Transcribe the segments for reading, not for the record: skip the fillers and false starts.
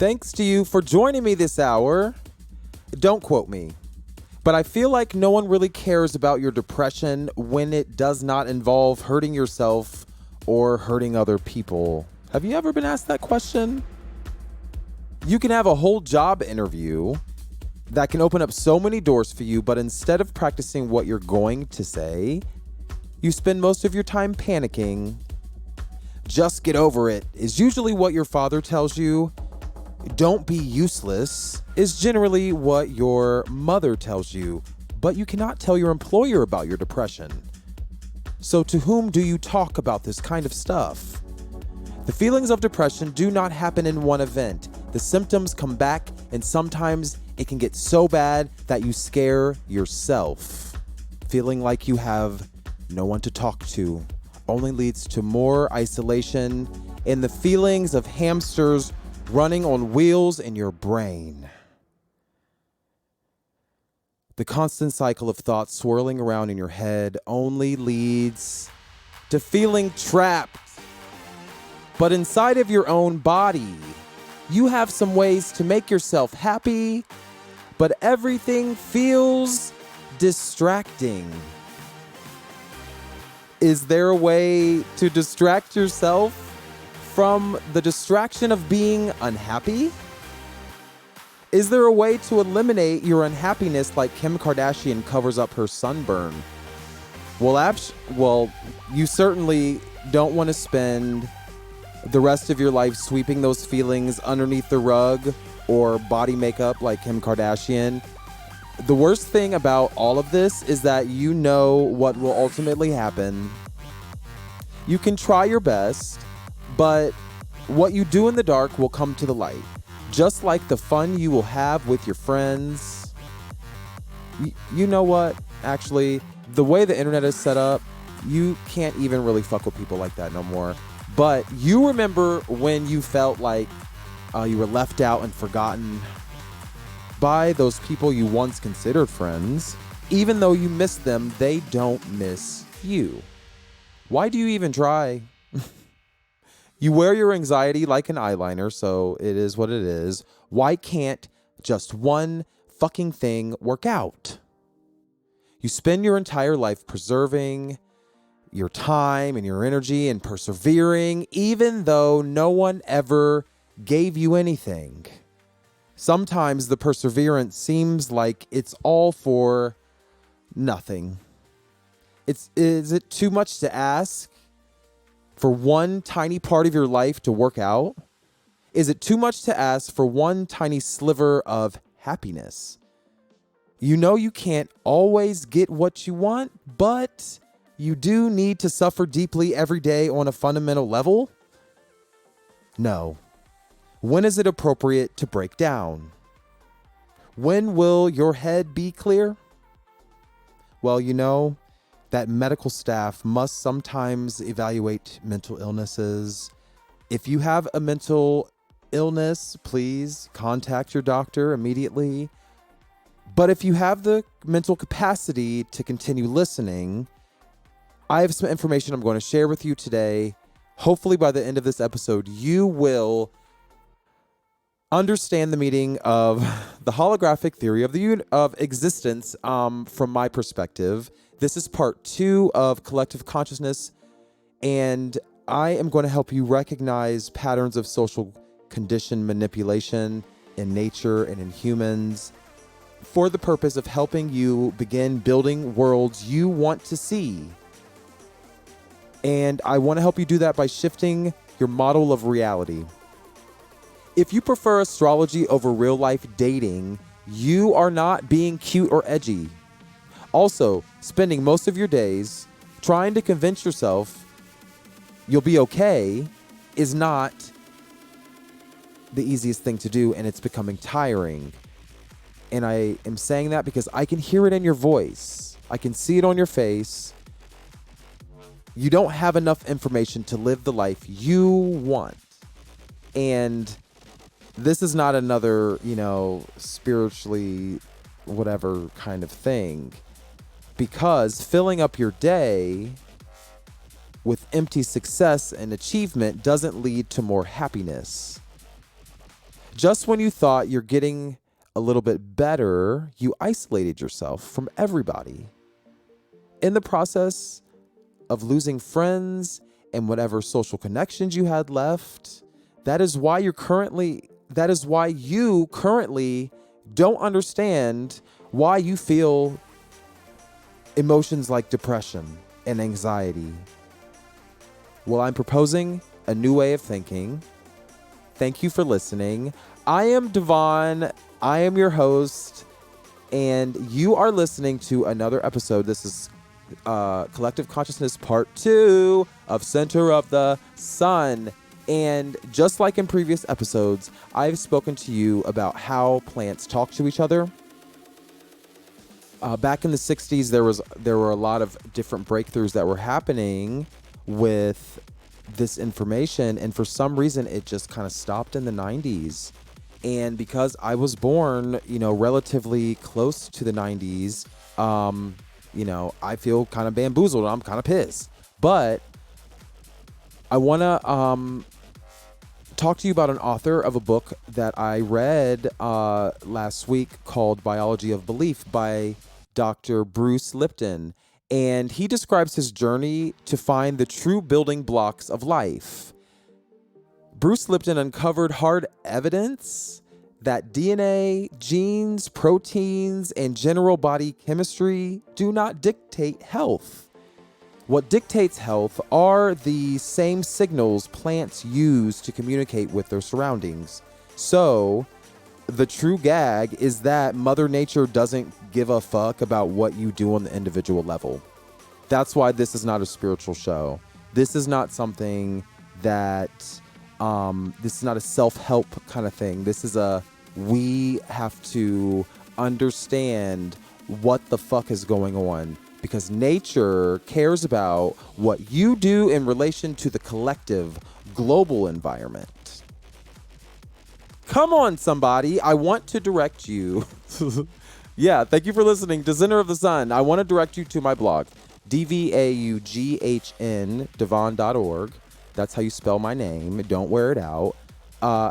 Thanks to you for joining me this hour. Don't quote me, but I feel like no one really cares about your depression when it does not involve hurting yourself or hurting other people. Have you ever been asked that question? You can have a whole job interview that can open up so many doors for you, but instead of practicing what you're going to say, you spend most of your time panicking. Just get over it is usually what your father tells you. Don't be useless is generally what your mother tells you, but you cannot tell your employer about your depression. So to whom do you talk about this kind of stuff? The feelings of depression do not happen in one event. The symptoms come back, and sometimes it can get so bad that you scare yourself. Feeling like you have no one to talk to only leads to more isolation and the feelings of hamsters running on wheels in your brain. The constant cycle of thoughts swirling around in your head only leads to feeling trapped. But inside of your own body, you have some ways to make yourself happy, but everything feels distracting. Is there a way to distract yourself from the distraction of being unhappy? Is there a way to eliminate your unhappiness like Kim Kardashian covers up her sunburn? Well, you certainly don't want to spend the rest of your life sweeping those feelings underneath the rug or body makeup like Kim Kardashian. The worst thing about all of this is that you know what will ultimately happen. You can try your best, but what you do in the dark will come to the light. Just like the fun you will have with your friends. You know what? Actually, the way the internet is set up, you can't even really fuck with people like that no more. But you remember when you felt like you were left out and forgotten by those people you once considered friends. Even though you miss them, they don't miss you. Why do you even try? You wear your anxiety like an eyeliner, so it is what it is. Why can't just one fucking thing work out? You spend your entire life preserving your time and your energy and persevering, even though no one ever gave you anything. Sometimes the perseverance seems like it's all for nothing. Is it too much to ask for one tiny part of your life to work out? Is it too much to ask for one tiny sliver of happiness? You know you can't always get what you want, but you do need to suffer deeply every day on a fundamental level? No. When is it appropriate to break down? When will your head be clear? Well, you know, that medical staff must sometimes evaluate mental illnesses. If you have a mental illness, please contact your doctor immediately. But if you have the mental capacity to continue listening, I have some information I'm going to share with you today. Hopefully by the end of this episode, you will understand the meaning of the holographic theory of existence from my perspective. This is part 2 of collective consciousness, and I am going to help you recognize patterns of social condition manipulation in nature and in humans for the purpose of helping you begin building worlds you want to see. And I want to help you do that by shifting your model of reality. If you prefer astrology over real life dating, you are not being cute or edgy. Also, spending most of your days trying to convince yourself you'll be okay is not the easiest thing to do, and it's becoming tiring. And I am saying that because I can hear it in your voice. I can see it on your face. You don't have enough information to live the life you want. And this is not another, spiritually whatever kind of thing. Because filling up your day with empty success and achievement doesn't lead to more happiness. Just when you thought you're getting a little bit better, you isolated yourself from everybody. In the process of losing friends and whatever social connections you had left, that is why you currently don't understand why you feel emotions like depression and anxiety. Well, I'm proposing a new way of thinking. Thank you for listening. I am Devon. I am your host, and you are listening to another episode. This is Collective Consciousness Part 2 of Center of the Sun. And just like in previous episodes, I've spoken to you about how plants talk to each other. Back in the 60s, there were a lot of different breakthroughs that were happening with this information, and for some reason, it just kind of stopped in the 90s. And because I was born, relatively close to the 90s, I feel kind of bamboozled. I'm kind of pissed. But I want to talk to you about an author of a book that I read last week called Biology of Belief by Dr. Bruce Lipton. And he describes his journey to find the true building blocks of life. Bruce Lipton uncovered hard evidence that DNA, genes, proteins, and general body chemistry do not dictate health. What dictates health are the same signals plants use to communicate with their surroundings. So, the true gag is that Mother Nature doesn't give a fuck about what you do on the individual level. That's why this is not a spiritual show. This is not something that, this is not a self-help kind of thing. This is we have to understand what the fuck is going on, because nature cares about what you do in relation to the collective global environment. Come on, somebody. I want to direct you. Yeah, thank you for listening to Center of the Sun. I want to direct you to my blog, DVAUGHN, Devon.org. That's how you spell my name. Don't wear it out. I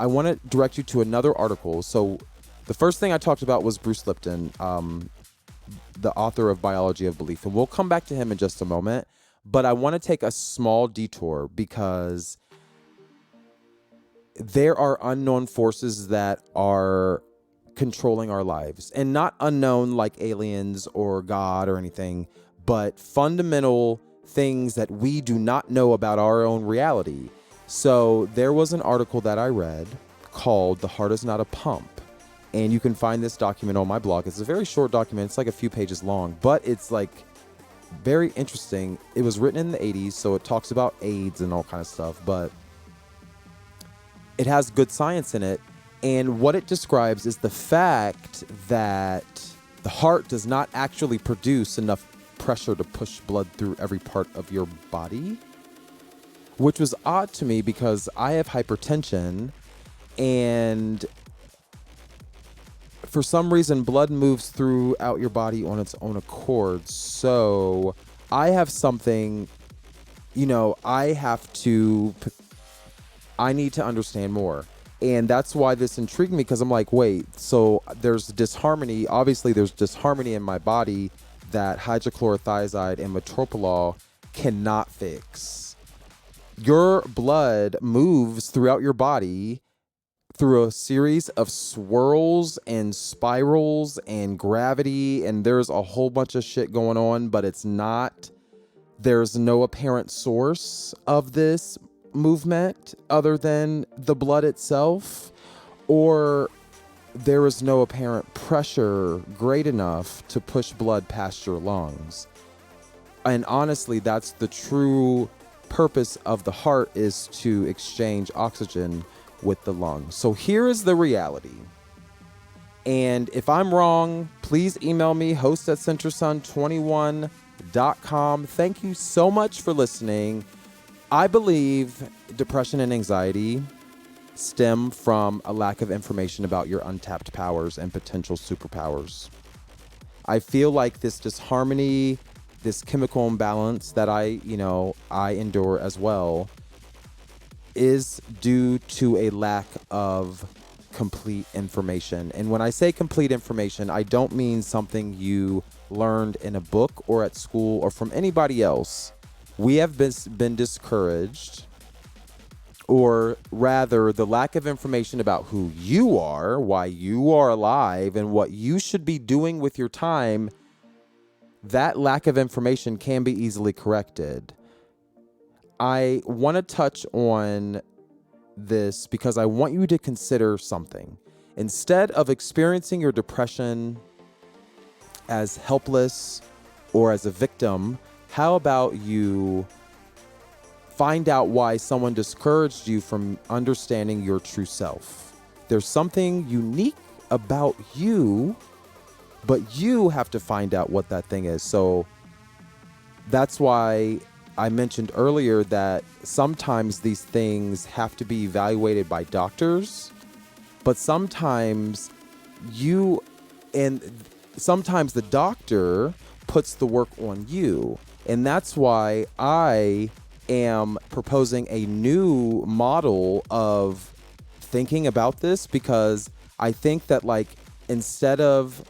want to direct you to another article. So the first thing I talked about was Bruce Lipton, the author of Biology of Belief. And we'll come back to him in just a moment. But I want to take a small detour because there are unknown forces that are controlling our lives. And not unknown like aliens or God or anything, but fundamental things that we do not know about our own reality. So there was an article that I read called The Heart is Not a Pump. And you can find this document on my blog. It's a very short document. It's like a few pages long, but it's like very interesting. It was written in the 80s, so it talks about AIDS and all kind of stuff, but it has good science in it. And what it describes is the fact that the heart does not actually produce enough pressure to push blood through every part of your body, which was odd to me because I have hypertension, and for some reason blood moves throughout your body on its own accord. So I have something, I need to understand more. And that's why this intrigued me, because I'm like, wait, so there's disharmony. Obviously, there's disharmony in my body that hydrochlorothiazide and metoprolol cannot fix. Your blood moves throughout your body through a series of swirls and spirals and gravity, and there's a whole bunch of shit going on, but there's no apparent source of this movement other than the blood itself, or there is no apparent pressure great enough to push blood past your lungs. And honestly, that's the true purpose of the heart, is to exchange oxygen with the lungs. So here is the reality. And if I'm wrong, please email me, host@centersun21.com. Thank you so much for listening. I believe depression and anxiety stem from a lack of information about your untapped powers and potential superpowers. I feel like this disharmony, this chemical imbalance that I endure as well, is due to a lack of complete information. And when I say complete information, I don't mean something you learned in a book or at school or from anybody else. We have been discouraged, or rather the lack of information about who you are, why you are alive, and what you should be doing with your time. That lack of information can be easily corrected. I want to touch on this because I want you to consider something. Instead of experiencing your depression as helpless or as a victim, how about you find out why someone discouraged you from understanding your true self? There's something unique about you, but you have to find out what that thing is. So that's why I mentioned earlier that sometimes these things have to be evaluated by doctors, but sometimes sometimes the doctor puts the work on you. And that's why I am proposing a new model of thinking about this, because I think that, like, instead of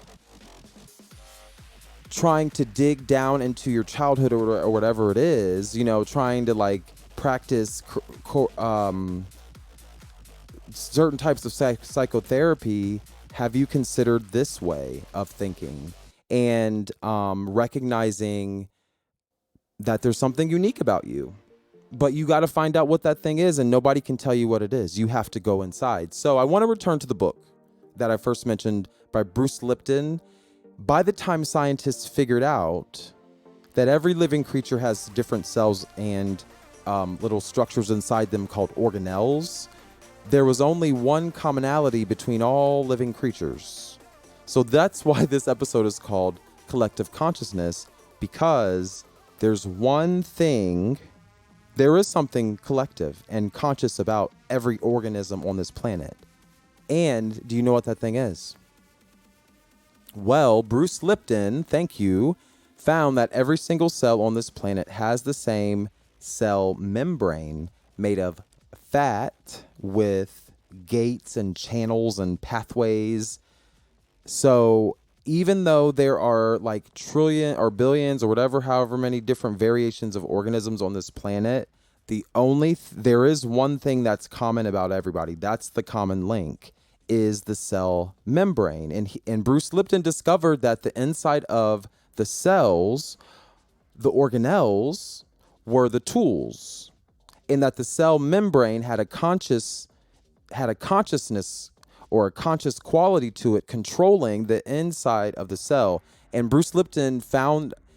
trying to dig down into your childhood or whatever it is, trying to like practice certain types of psychotherapy, have you considered this way of thinking and recognizing that there's something unique about you, but you got to find out what that thing is, and nobody can tell you what it is. You have to go inside. So I want to return to the book that I first mentioned by Bruce Lipton. By the time scientists figured out that every living creature has different cells and little structures inside them called organelles, there was only one commonality between all living creatures. So that's why this episode is called Collective Consciousness, because there is something collective and conscious about every organism on this planet. And do you know what that thing is? Well, Bruce Lipton, thank you, found that every single cell on this planet has the same cell membrane made of fat with gates and channels and pathways. So even though there are like trillion or billions or however many different variations of organisms on this planet, there is one thing that's common about everybody. That's the common link, is the cell membrane. And Bruce Lipton discovered that the inside of the cells, the organelles, were the tools, and that the cell membrane had a consciousness or a conscious quality to it, controlling the inside of the cell. And Bruce Lipton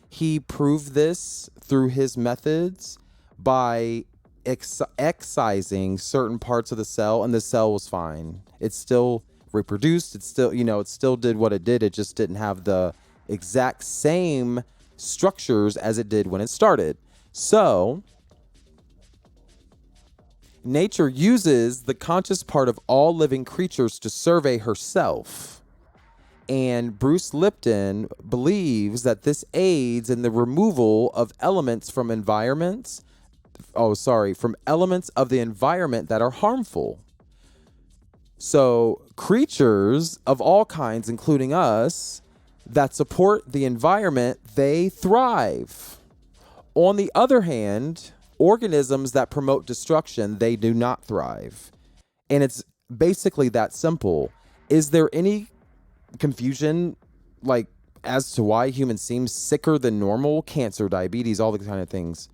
he proved this through his methods by excising certain parts of the cell, and the cell was fine. It still reproduced. It still, it still did what it did. It just didn't have the exact same structures as it did when it started. So nature uses the conscious part of all living creatures to survey herself. And Bruce Lipton believes that this aids in the removal of elements from elements of the environment that are harmful. So creatures of all kinds, including us, that support the environment, they thrive. On the other hand, organisms that promote destruction, they do not thrive. And it's basically that simple. Is there any confusion as to why humans seem sicker than normal? Cancer, diabetes, all the kind of things.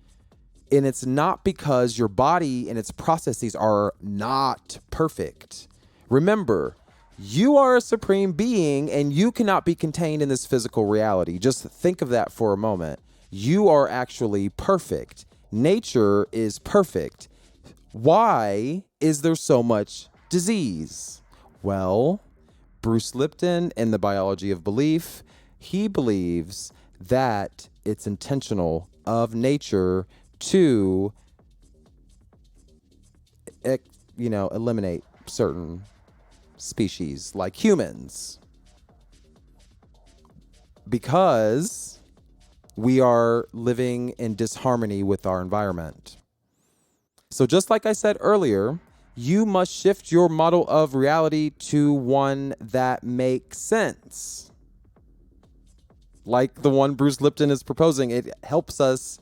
And it's not because your body and its processes are not perfect. Remember, you are a supreme being and you cannot be contained in this physical reality. Just think of that for a moment. You are actually perfect. Nature is perfect. Why is there so much disease? Well, Bruce Lipton, in The Biology of Belief, he believes that it's intentional of nature to, eliminate certain species like humans, because we are living in disharmony with our environment. So just like I said earlier, you must shift your model of reality to one that makes sense. Like the one Bruce Lipton is proposing, it helps us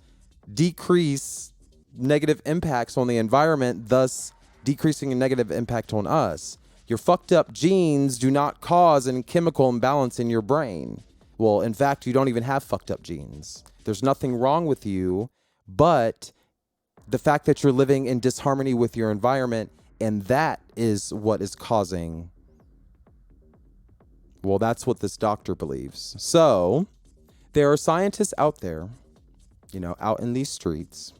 decrease negative impacts on the environment, thus decreasing a negative impact on us. Your fucked up genes do not cause a chemical imbalance in your brain. Well, in fact, you don't even have fucked up genes. There's nothing wrong with you, but the fact that you're living in disharmony with your environment, and that is what is causing. Well, that's what this doctor believes. So there are scientists out there, out in these streets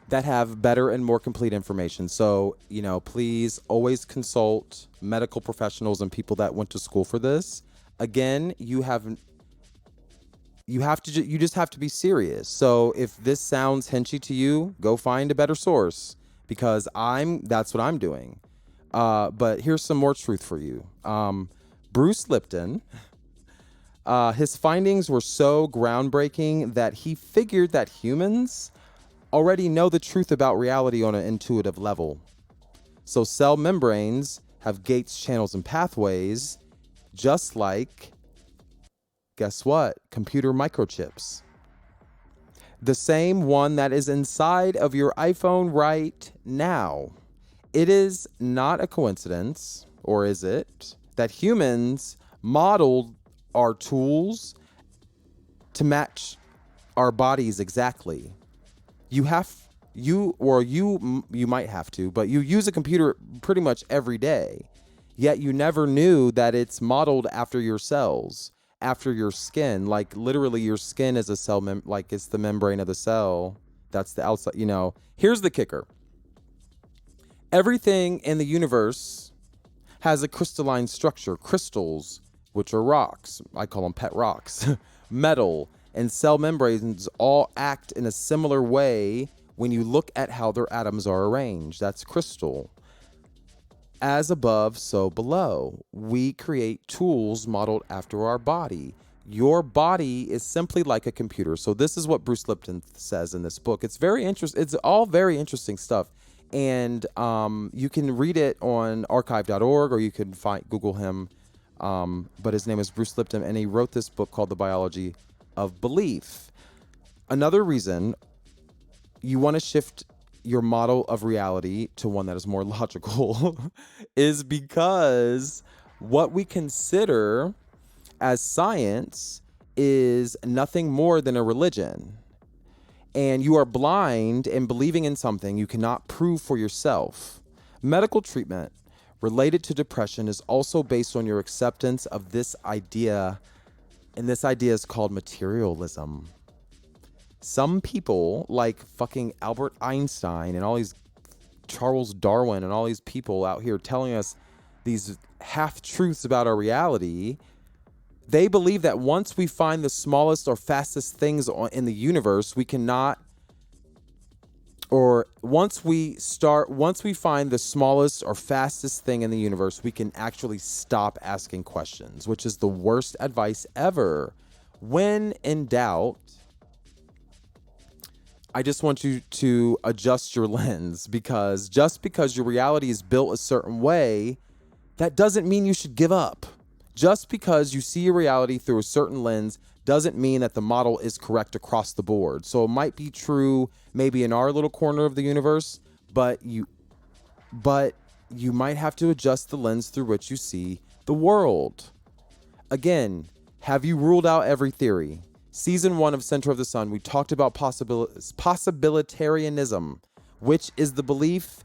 that have better and more complete information. So, please always consult medical professionals and people that went to school for this. Again, you just have to be serious. So if this sounds hinchy to you, go find a better source, because that's what I'm doing. But here's some more truth for you. Bruce Lipton, his findings were so groundbreaking that he figured that humans already know the truth about reality on an intuitive level. So cell membranes have gates, channels, and pathways, just like, guess what? Computer microchips. The same one that is inside of your iPhone right now. It is not a coincidence, or is it, that humans modeled our tools to match our bodies exactly. You might have to, but you use a computer pretty much every day. Yet you never knew that it's modeled after your cells, after your skin. Like literally your skin is a cell, like it's the membrane of the cell. That's the outside, Here's the kicker. Everything in the universe has a crystalline structure. Crystals, which are rocks, I call them pet rocks, metal, and cell membranes all act in a similar way when you look at how their atoms are arranged. That's crystal. As above, so below. We create tools modeled after our body. Your body is simply like a computer. So this is what Bruce Lipton says in this book. It's very interesting. It's all very interesting stuff. And you can read it on archive.org, or you can Google him. But his name is Bruce Lipton, and he wrote this book called The Biology of Belief. Another reason you want to shift your model of reality to one that is more logical is because what we consider as science is nothing more than a religion. And you are blind in believing in something you cannot prove for yourself. Medical treatment related to depression is also based on your acceptance of this idea, and this idea is called materialism. Some people, like fucking Albert Einstein and all these Charles Darwin and all these people out here telling us these half-truths about our reality, they believe that once we find the smallest or fastest things in the universe, we cannot, or once we find the smallest or fastest thing in the universe, we can actually stop asking questions, which is the worst advice ever. When in doubt, I just want you to adjust your lens, because just because your reality is built a certain way, that doesn't mean you should give up. Just because you see your reality through a certain lens doesn't mean that the model is correct across the board. So it might be true maybe in our little corner of the universe, but you might have to adjust the lens through which you see the world. Again, have you ruled out every theory? Season 1 of Center of the Sun, we talked about possibilitarianism, which is the belief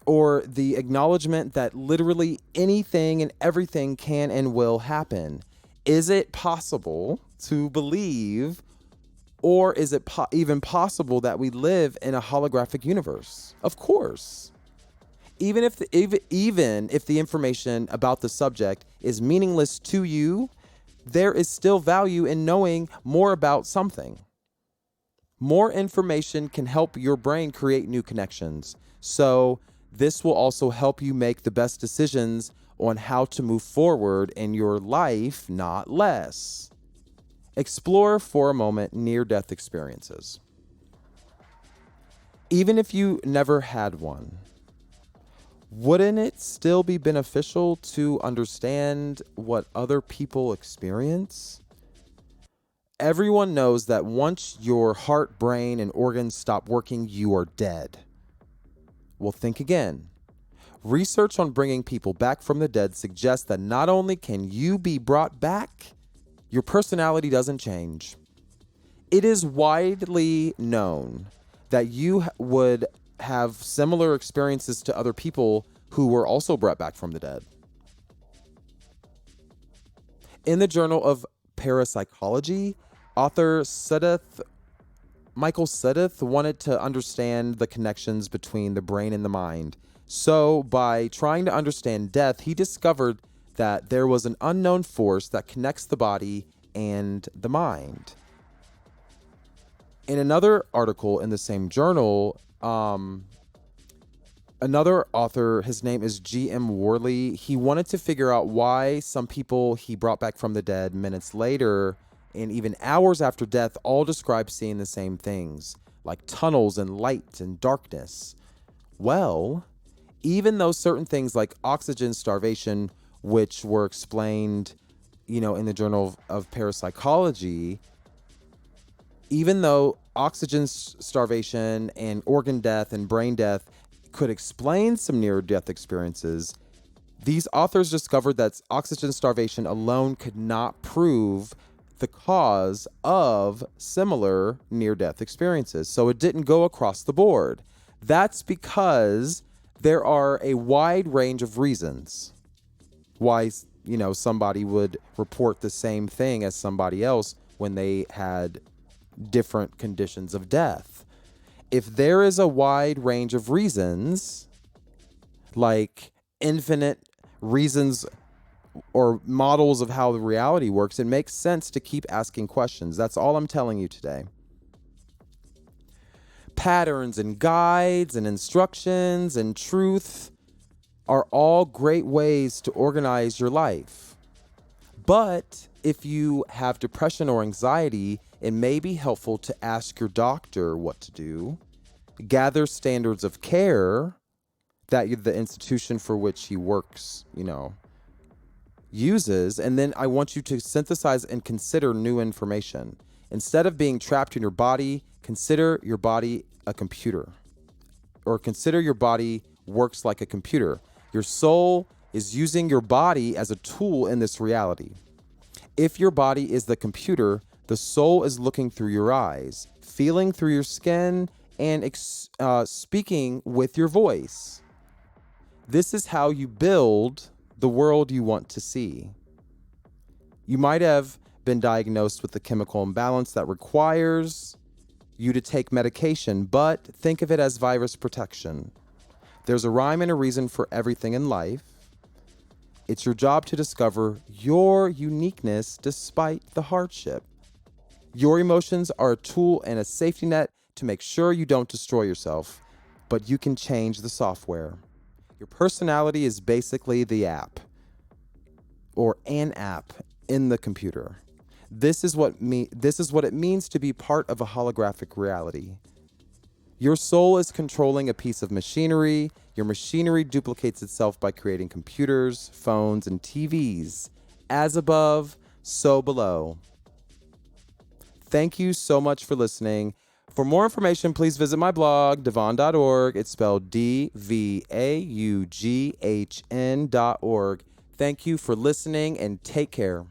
or the acknowledgement that literally anything and everything can and will happen. Is it possible to believe, or is it even possible that we live in a holographic universe? Of course. Even if the information about the subject is meaningless to you, there is still value in knowing more about something. More information can help your brain create new connections. So this will also help you make the best decisions on how to move forward in your life, not less. Explore for a moment near-death experiences. Even if you never had one, wouldn't it still be beneficial to understand what other people experience? Everyone knows that once your heart, brain, and organs stop working, you are dead. Well, think again. Research on bringing people back from the dead suggests that not only can you be brought back, your personality doesn't change. It is widely known that you would have similar experiences to other people who were also brought back from the dead. In the Journal of Parapsychology, author Michael Sudduth wanted to understand the connections between the brain and the mind. So, by trying to understand death, he discovered that there was an unknown force that connects the body and the mind. In another article in the same journal, another author, his name is G.M. Worley, he wanted to figure out why some people he brought back from the dead minutes later and even hours after death all describe seeing the same things, like tunnels and light and darkness. Well, even though certain things like oxygen starvation, which were explained, in the Journal of Parapsychology, even though oxygen starvation and organ death and brain death could explain some near-death experiences, these authors discovered that oxygen starvation alone could not prove the cause of similar near-death experiences. So it didn't go across the board. That's because there are a wide range of reasons why, somebody would report the same thing as somebody else when they had different conditions of death. If there is a wide range of reasons, like infinite reasons or models of how the reality works, it makes sense to keep asking questions. That's all I'm telling you today. Patterns and guides and instructions and truth are all great ways to organize your life. But if you have depression or anxiety, it may be helpful to ask your doctor what to do, gather standards of care that the institution for which he works, uses, and then I want you to synthesize and consider new information. Instead of being trapped in your body, consider your body a computer, or consider your body works like a computer. Your soul is using your body as a tool in this reality. If your body is the computer, the soul is looking through your eyes, feeling through your skin, and speaking with your voice. This is how you build the world you want to see. You might have been diagnosed with a chemical imbalance that requires you to take medication, but think of it as virus protection. There's a rhyme and a reason for everything in life. It's your job to discover your uniqueness despite the hardship. Your emotions are a tool and a safety net to make sure you don't destroy yourself, but you can change the software. Your personality is basically the app, or an app in the computer. This is what it means to be part of a holographic reality. Your soul is controlling a piece of machinery. Your machinery duplicates itself by creating computers, phones, and TVs. As above, so below. Thank you so much for listening. For more information, please visit my blog, Devaughan.org. It's spelled DVAUGHN.org. Thank you for listening and take care.